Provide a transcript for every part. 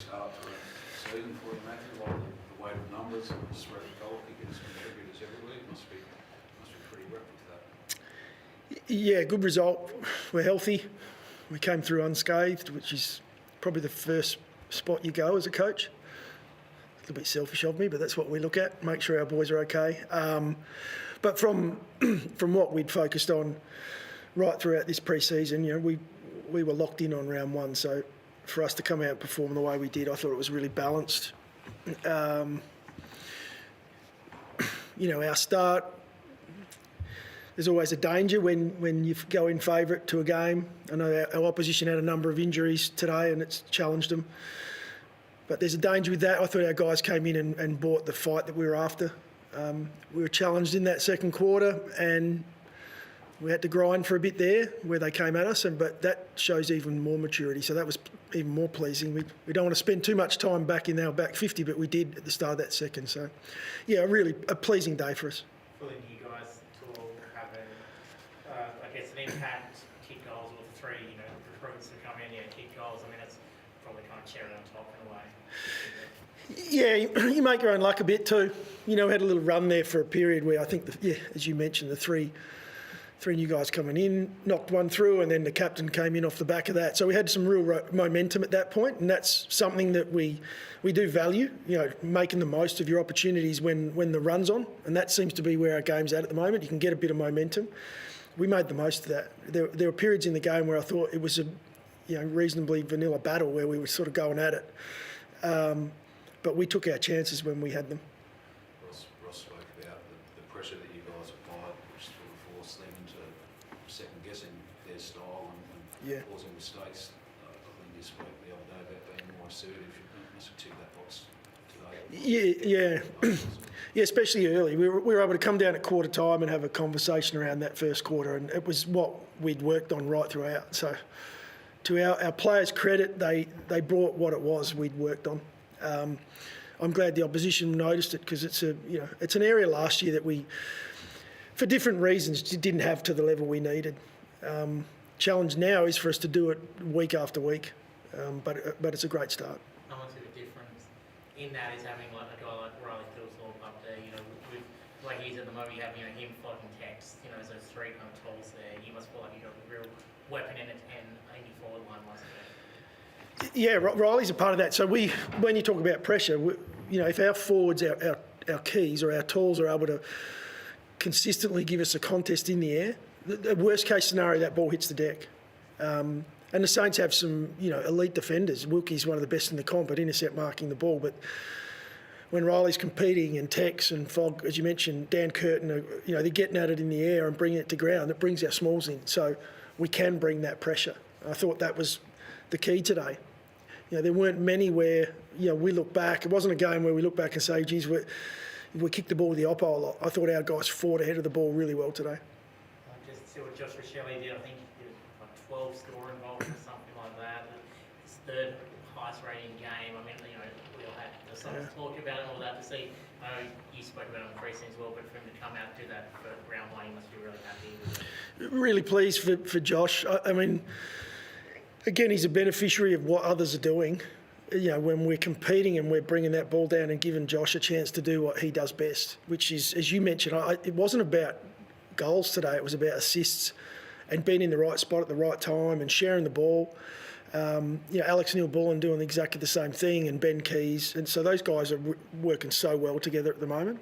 Start to the season for you, Matthew. A lot of the weight of numbers and spread of goal kickers, contributors every week must be pretty reckless that. Yeah, good result. We're healthy. We came through unscathed, which is probably the first spot you go as a coach. A little bit selfish of me, but that's what we look at. Make sure our boys are okay. But from what we'd focused on right throughout this pre-season, we were locked in on round one. So for us to come out and perform the way we did, I thought it was really balanced. Our start, there's always a danger when you go in favourite to a game. I know our opposition had a number of injuries today and it's challenged them. But there's a danger with that. I thought our guys came in and bought the fight that we were after. We were challenged in that second quarter and we had to grind for a bit there where they came at us, but that shows even more maturity. So that was even more pleasing. We don't want to spend too much time back in our back 50, but we did at the start of that second. So, yeah, really a pleasing day for us. For the new guys to all have an impact, kick goals, or the three, recruits that come in, kick goals. I mean, that's probably kind of cherry on top in a way. Yeah, you make your own luck a bit too. We had a little run there for a period where I think, as you mentioned, the three new guys coming in, knocked one through, and then the captain came in off the back of that. So we had some real momentum at that point, and that's something that we do value, making the most of your opportunities when the run's on, and that seems to be where our game's at the moment. You can get a bit of momentum. We made the most of that. There were periods in the game where I thought it was a reasonably vanilla battle where we were sort of going at it. But we took our chances when we had them. Ross spoke about the pressure that you guys applied, which sort of forced them into second-guessing their style and causing mistakes. I think you spoke the other day about being more assertive. You must have ticked that box today. Yeah, especially early. We were able to come down at quarter time and have a conversation around that first quarter, and it was what we'd worked on right throughout. So to our players' credit, they brought what it was we'd worked on. I'm glad the opposition noticed it because it's an area last year that we, for different reasons, didn't have to the level we needed. Challenge now is for us to do it week after week, but it's a great start. How much of a difference in that is having like a guy like Riley Phillips up there, with like he's at the moment, you have him flogging text, as those three kind of tools there. You must feel like you got a real weapon in it and 84 line once again. Yeah, Riley's a part of that. So when you talk about pressure, if our forwards, our keys or our tools are able to consistently give us a contest in the air, the worst case scenario, that ball hits the deck. And the Saints have some, elite defenders. Wilkie's one of the best in the comp at intercept marking the ball, but when Riley's competing and Tex and Fogg, as you mentioned, Dan Curtin, they're getting at it in the air and bringing it to ground. It brings our smalls in. So we can bring that pressure. I thought that was the key today. There weren't many where, we look back. It wasn't a game where we look back and say, geez, we kicked the ball with the oppo a lot. I thought our guys fought ahead of the ball really well today. Just see what Josh Rochelli did. I think he did like 12 score involvement or something like that. His third highest rating game. I mean, we all had some talk about it and all that to see. I know you spoke about it on the pre-season as well, but for him to come out and do that for round one, you must be really happy with it. Really pleased for Josh. I mean, again, he's a beneficiary of what others are doing. When we're competing and we're bringing that ball down and giving Josh a chance to do what he does best, which is, as you mentioned, it wasn't about goals today. It was about assists and being in the right spot at the right time and sharing the ball. Alex Neil-Bullen doing exactly the same thing, and Ben Keys. And so those guys are working so well together at the moment.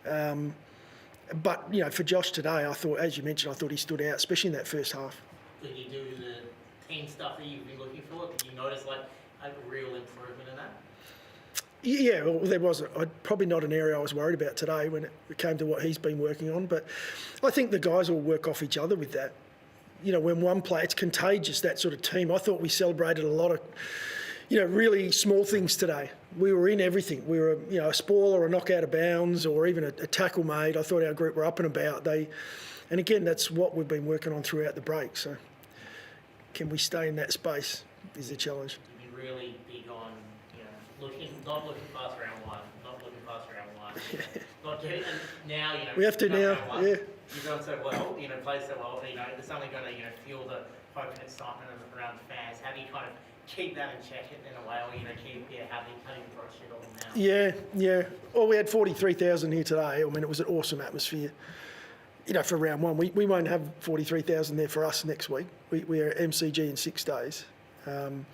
But for Josh today, I thought, as you mentioned, I thought he stood out, especially in that first half. Did you do the team stuff that you've been looking for? Did you notice a real improvement in that? Yeah, well, there was probably not an area I was worried about today when it came to what he's been working on. But I think the guys will work off each other with that. When one player, it's contagious, that sort of team. I thought we celebrated a lot of, really small things today. We were in everything. We were, a spoil or a knock out of bounds or even a tackle made. I thought our group were up and about. And again, that's what we've been working on throughout the break. So can we stay in that space is the challenge. You'd be really big on, not looking past round one, not doing, and now, we have to now, yeah. You've done so well, played so well, there's something going to, fuel the hope and excitement around the fans. How do you kind of keep that in check in a way, or how do you approach it all now? Yeah. Well, we had 43,000 here today. I mean, it was an awesome atmosphere. For round one, we won't have 43,000 there for us next week. We are at MCG in 6 days, and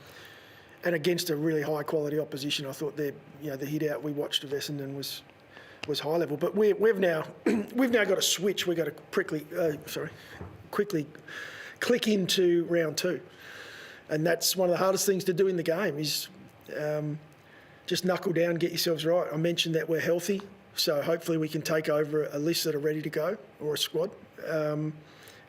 against a really high quality opposition. I thought the hit out we watched of Essendon was high level. But we've now got a switch. We've got to quickly click into round two, and that's one of the hardest things to do in the game is just knuckle down, get yourselves right. I mentioned that we're healthy. So hopefully we can take over a list that are ready to go, or a squad. And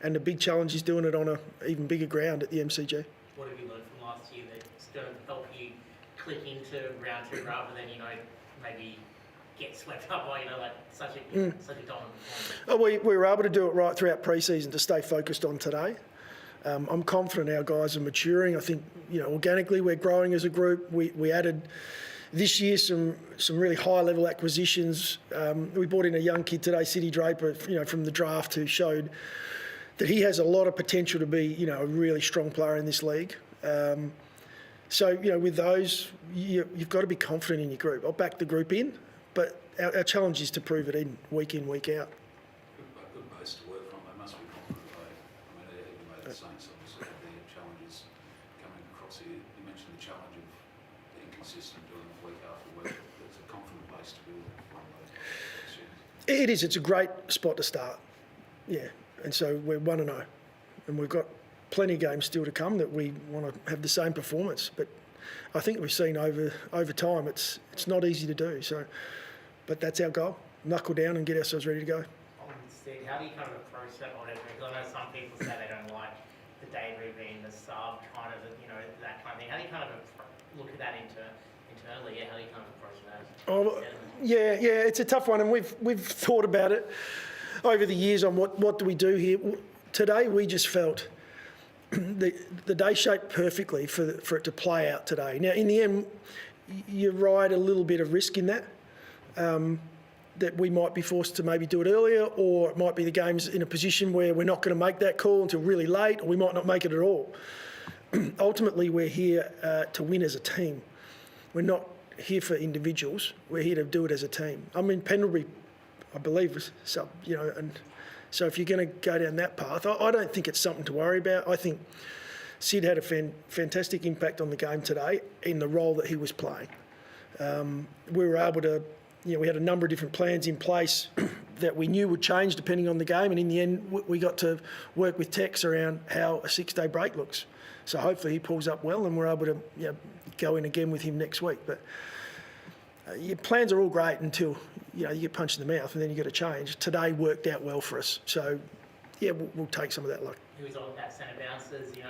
the big challenge is doing it on an even bigger ground at the MCG. What have you learned from last year that's going to help you click into round two rather than, maybe get swept up by, such a dominant performance? Oh, we were able to do it right throughout pre-season to stay focused on today. I'm confident our guys are maturing. I think, organically we're growing as a group. We added this year some really high-level acquisitions. We brought in a young kid today, City Draper, from the draft, who showed that he has a lot of potential to be, a really strong player in this league. So, with those, you've got to be confident in your group. I'll back the group in, but our challenge is to prove it in, week out. Good base to work from. They must be confident. They even made the Saints obviously have their challenges coming across here. You mentioned the challenge of the inconsistent doing it week after week. It's a confident base to build from those series. It is. It's a great spot to start. Yeah, and so we're 1-0, and we've got plenty of games still to come that we want to have the same performance. But I think we've seen over time it's not easy to do. So, but that's our goal: knuckle down and get ourselves ready to go. Instead, how do you kind of approach that on it? Because I know some people say they don't like the debut being the sub, kind of, that kind of thing. How do you kind of look at that internally? Yeah, how do you kind of approach that? Oh, yeah, it's a tough one, and we've thought about it over the years on what do we do here. Today we just felt the day shaped perfectly for it to play out today. Now in the end, you ride a little bit of risk in that. That we might be forced to maybe do it earlier, or it might be the game's in a position where we're not going to make that call until really late, or we might not make it at all. Ultimately, we're here to win as a team. We're not here for individuals. We're here to do it as a team. I mean, Pendlebury, I believe, was sub, and so if you're going to go down that path, I don't think it's something to worry about. I think Sid had a fantastic impact on the game today in the role that he was playing. We were able to, we had a number of different plans in place that we knew would change depending on the game, and in the end, we got to work with Tex around how a 6-day break looks. So hopefully he pulls up well, and we're able to go in again with him next week. But your plans are all great until you get punched in the mouth, and then you got to change. Today worked out well for us, so we'll take some of that luck. Who was all about centre bounces? You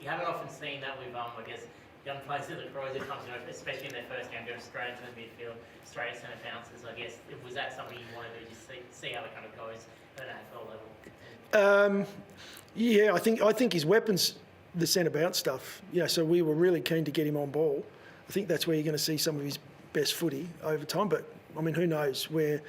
haven't often seen that with I guess young players at the Crows. It comes, especially in their first game, going straight into the midfield, straight at centre bounces. I guess was that something you wanted to just see how it kind of goes at an AFL level? I think his weapons, the centre bounce stuff. So we were really keen to get him on ball. I think that's where you're going to see some of his best footy over time. But I mean, who knows where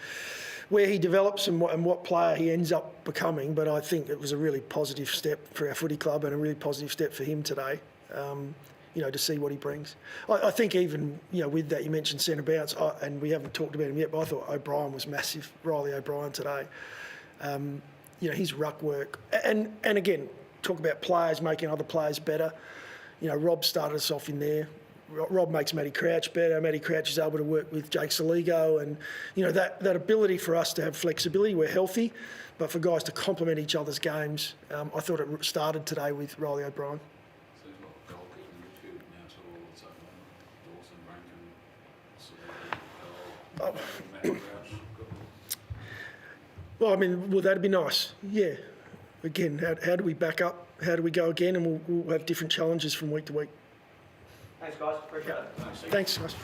he develops and what player he ends up becoming. But I think it was a really positive step for our footy club and a really positive step for him today. To see what he brings. I think even, with that, you mentioned centre bounce, and we haven't talked about him yet, but I thought O'Brien was massive, Riley O'Brien today. His ruck work. And again, talk about players making other players better. Rob started us off in there. Rob makes Matty Crouch better. Matty Crouch is able to work with Jake Saligo, and, that ability for us to have flexibility. We're healthy, but for guys to complement each other's games, I thought it started today with Riley O'Brien. Well, I mean, that'd be nice. Yeah. Again, how do we back up? How do we go again? And we'll have different challenges from week to week. Thanks, guys. Appreciate it. Thanks, guys.